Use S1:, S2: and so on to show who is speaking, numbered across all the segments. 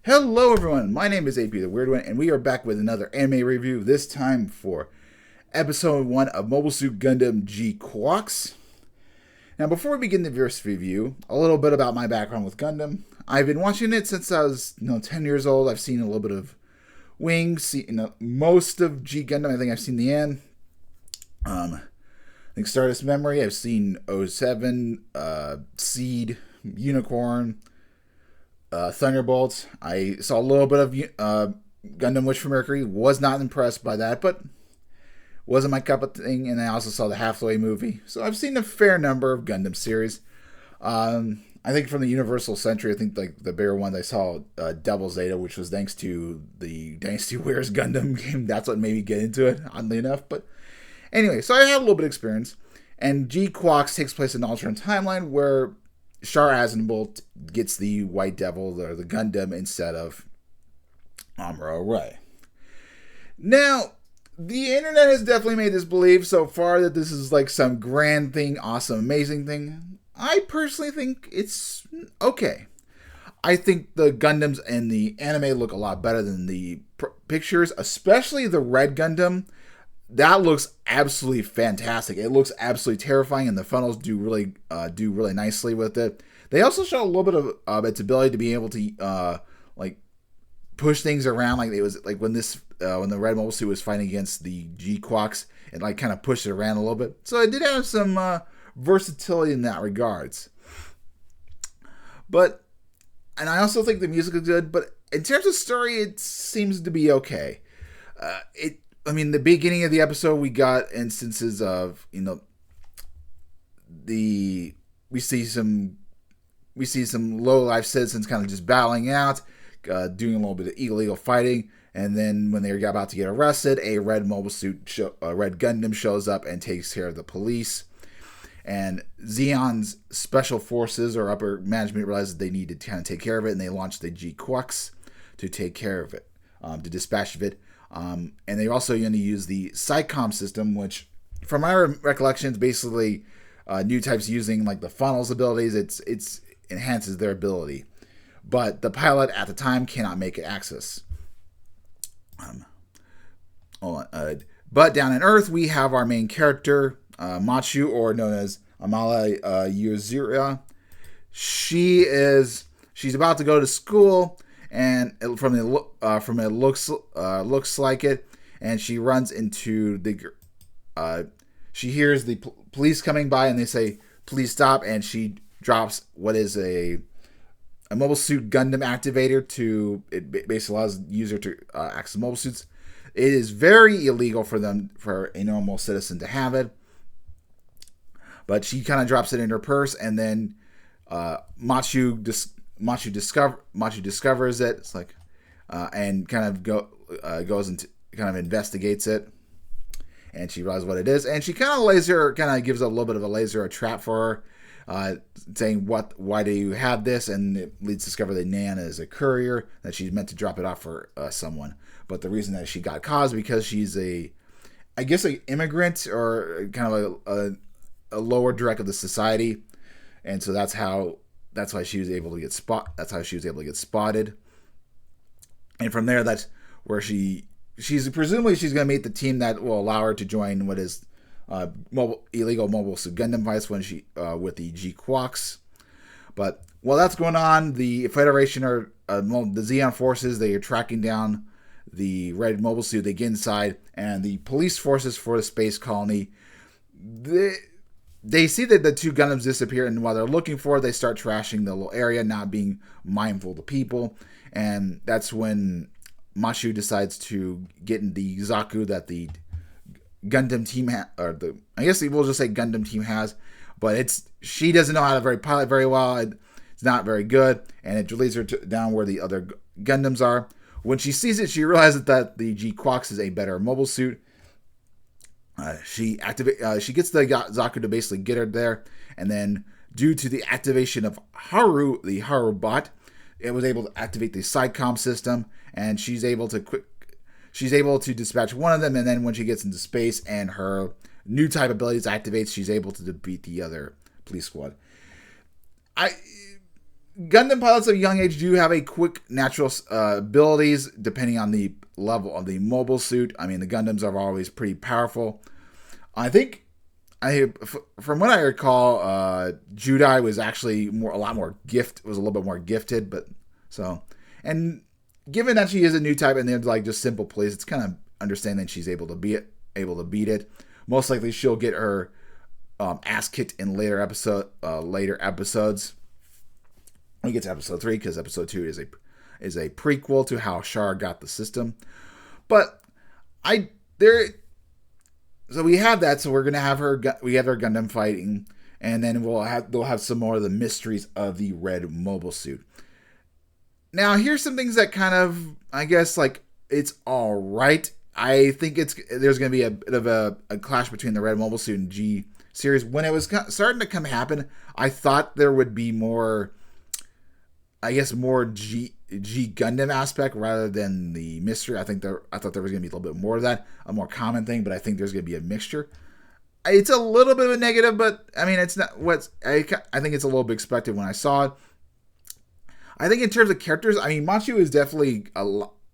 S1: Hello everyone, my name is AP the Weird One, and we are back with another anime review, this time for episode 1 of Mobile Suit Gundam GQuuuuuuX. Now before we begin the first review, a little bit about my background with Gundam. I've been watching it since I was 10 years old. I've seen a little bit of Wings, most of G Gundam. I think I've seen the end. I think Stardust Memory, I've seen 07, Seed, Unicorn, Thunderbolts. I saw a little bit of Gundam Wish for Mercury. Was not impressed by that, but wasn't my cup of thing. And I also saw the Halfway movie. So I've seen a fair number of Gundam series. I think from the Universal Century, I think like the bigger one I saw, Double Zeta, which was thanks to the Dynasty Warriors Gundam game. That's what made me get into it, oddly enough. But anyway, so I had a little bit of experience. And GQuuuuuuX takes place in an alternate timeline where Char Aznavour gets the White Devil, or the Gundam, instead of Amuro Ray. Now, the internet has definitely made us believe so far that this is like some grand thing, awesome, amazing thing. I personally think it's okay. I think the Gundams in the anime look a lot better than the pictures, especially the Red Gundam. That looks absolutely fantastic. It looks absolutely terrifying, and the funnels do really nicely with it. They also show a little bit of its ability to be able to push things around, like it was like when the Red Mobile Suit was fighting against the GQuuuuuuX, and like kind of pushed it around a little bit. So it did have some versatility in that regards. And I also think the music is good. But in terms of story, it seems to be okay. The beginning of the episode, we got instances of, we see some low-life citizens kind of just battling out, doing a little bit of illegal fighting, and then when they're about to get arrested, a Red Red Gundam shows up and takes care of the police. And Zeon's special forces or upper management realizes they need to kind of take care of it, and they launch the GQuuuuuuX to take care of it, to dispatch of it. And they're also going to use the SciComm system, which, from my recollections, basically new types using like the funnels abilities. It's enhances their ability, but the pilot at the time cannot make it access. But down on Earth, we have our main character, Machu, or known as Amala Yuzura. She's about to go to school. And from it looks like it, and she runs into she hears the police coming by, and they say, "Please stop!" And she drops what is a Mobile Suit Gundam activator it basically allows the user to access mobile suits. It is very illegal for a normal citizen to have it, but she kind of drops it in her purse, and then Machu discovers it. It's like, and kind of goes and kind of investigates it, and she realizes what it is, and she kind of gives a little bit of a trap for her, saying why do you have this, and it leads to discover that Nan is a courier, that she's meant to drop it off for someone, but the reason that she got caught is because she's an immigrant, or kind of a lower direct of the society, and so that's why she was able to get spotted. And from there, that's where she's presumably going to meet the team that will allow her to join what is illegal Mobile Suit Gundam fights when she with the GQuuuuuuuX. But while that's going on, the Federation or the Zeon forces, they are tracking down the Red Mobile Suit. They get inside, and the police forces for the space colony, they see that the two Gundams disappear, and while they're looking for it, they start trashing the little area, not being mindful of the people. And that's when Machu decides to get in the Zaku that the Gundam team I guess we'll just say Gundam team has, but she doesn't know how to pilot very well. It's not very good, and it leads her down where the other Gundams are. When she sees it, she realizes that the GQuuuuuuuX is a better mobile suit. She gets the Zaku to basically get her there, and then due to the activation of Haru, the Haru bot, it was able to activate the SciComm system, and she's able to dispatch one of them, and then when she gets into space and her new type abilities activates, she's able to defeat the other police squad. Gundam pilots of a young age do have a quick natural abilities depending on the level of the mobile suit. I mean, the Gundams are always pretty powerful. I think from what I recall, Judai was actually a little bit more gifted, but so, and given that she is a new type and they're like just simple plays, it's kind of understanding she's able to beat it. Most likely she'll get her ass kicked in later episodes. When we get to episode 3, because episode 2 is a prequel to how Char got the system. But so we have that. So we're gonna have we have our Gundam fighting, and then they'll have some more of the mysteries of the red mobile suit. Now here's some things that kind of, I guess, like, it's all right. I think there's gonna be a bit of a clash between the red mobile suit and G series. When it was starting to happen, I thought there would be more, I guess, more G Gundam aspect rather than the mystery. I thought there was going to be a little bit more of that, a more common thing, but I think there's going to be a mixture. It's a little bit of a negative, but I mean, it's not I think it's a little bit expected when I saw it. I think in terms of characters, I mean, Machu is definitely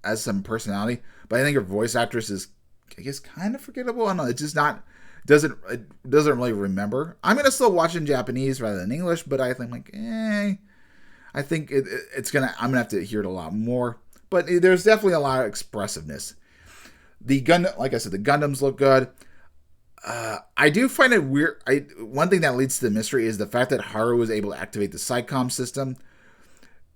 S1: has some personality, but I think her voice actress is, I guess, kind of forgettable. I don't know. It's just not, doesn't really remember. I'm going to still watch in Japanese rather than English, but I think I think I'm gonna have to hear it a lot more, but there's definitely a lot of expressiveness. Like I said, the Gundams look good. I do find it weird. One thing that leads to the mystery is the fact that Haru was able to activate the SciComm system,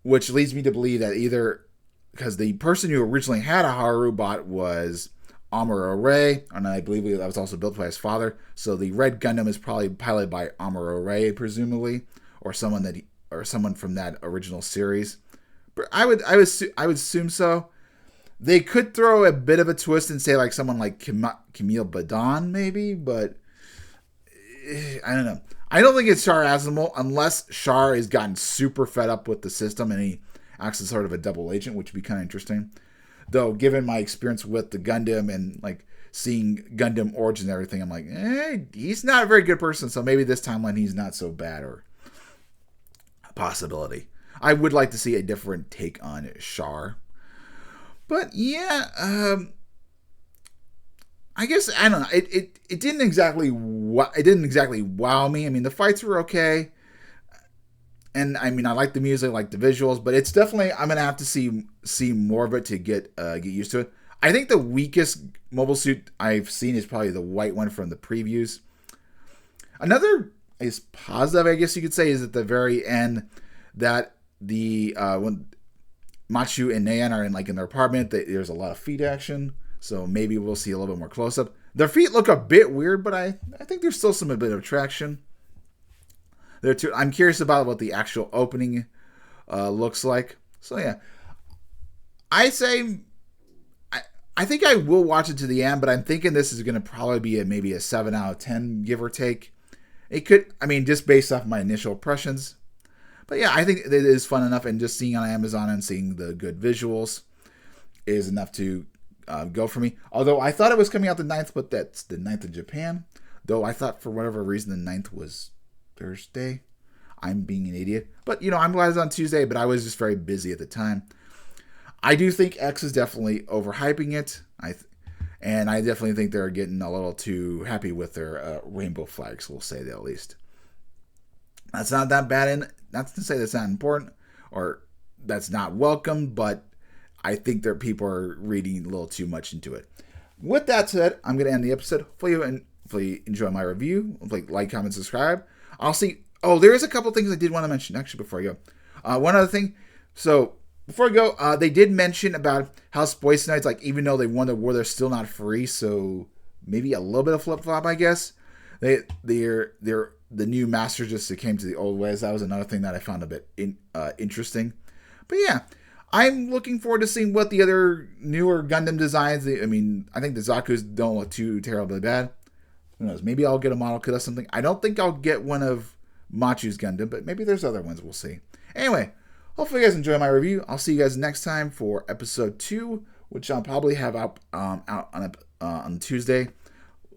S1: which leads me to believe that either because the person who originally had a Haru bot was Amuro Ray, and I believe that was also built by his father. So the red Gundam is probably piloted by Amuro Ray, presumably, or someone from that original series. But I would assume so. They could throw a bit of a twist and say like someone like Camille Badon maybe, but I don't know. I don't think it's Char Asimov unless Char has gotten super fed up with the system and he acts as sort of a double agent, which would be kind of interesting. Though, given my experience with the Gundam and like seeing Gundam Origin and everything, I'm like, he's not a very good person. So maybe this timeline he's not so bad, or a possibility. I would like to see a different take on Char. But yeah, I guess I don't know. It didn't exactly wow me. I mean, the fights were okay, and I mean, I like the music, I like the visuals, but it's definitely, I'm gonna have to see more of it to get used to it. I think the weakest mobile suit I've seen is probably the white one from the previews. Another is positive, I guess you could say, is at the very end that the when Machu and Nayan are in their apartment, there's a lot of feet action. So maybe we'll see a little bit more close up. Their feet look a bit weird, but I think there's still a bit of traction. I'm curious about what the actual opening looks like. So yeah, I think I will watch it to the end, but I'm thinking this is going to probably be maybe a 7 out of 10, give or take. It could, I mean, just based off my initial impressions. But yeah, I think it is fun enough, and just seeing on Amazon and seeing the good visuals is enough to go for me. Although I thought it was coming out the 9th, but that's the 9th in Japan. Though I thought for whatever reason the 9th was Thursday. I'm being an idiot. But, I'm glad it's on Tuesday, but I was just very busy at the time. I do think X is definitely overhyping it. And I definitely think they're getting a little too happy with their rainbow flags, we'll say that at least. That's not that bad, and not to say that's not important or that's not welcome, but I think that people are reading a little too much into it. With that said, I'm going to end the episode. Hopefully you enjoy my review. Like, comment, subscribe. I'll see. Oh, there is a couple things I did want to mention, actually, before I go. One other thing. So, before I go, they did mention about how Spice Knights, even though they won the war, they're still not free. So, maybe a little bit of flip-flop, I guess. They're the new masters just came to the old ways. That was another thing that I found a bit interesting. But yeah, I'm looking forward to seeing what the other newer Gundam designs. I think the Zaku's don't look too terribly bad. Who knows? Maybe I'll get a model kit or something. I don't think I'll get one of Machu's Gundam, but maybe there's other ones. We'll see. Anyway, hopefully you guys enjoy my review. I'll see you guys next time for episode 2, which I'll probably have out on Tuesday.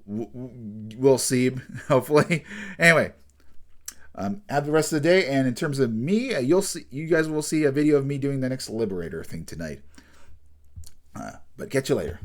S1: We'll see, hopefully. Anyway, Have the rest of the day. And in terms of me, you guys will see a video of me doing the next Liberator thing tonight. But catch you later.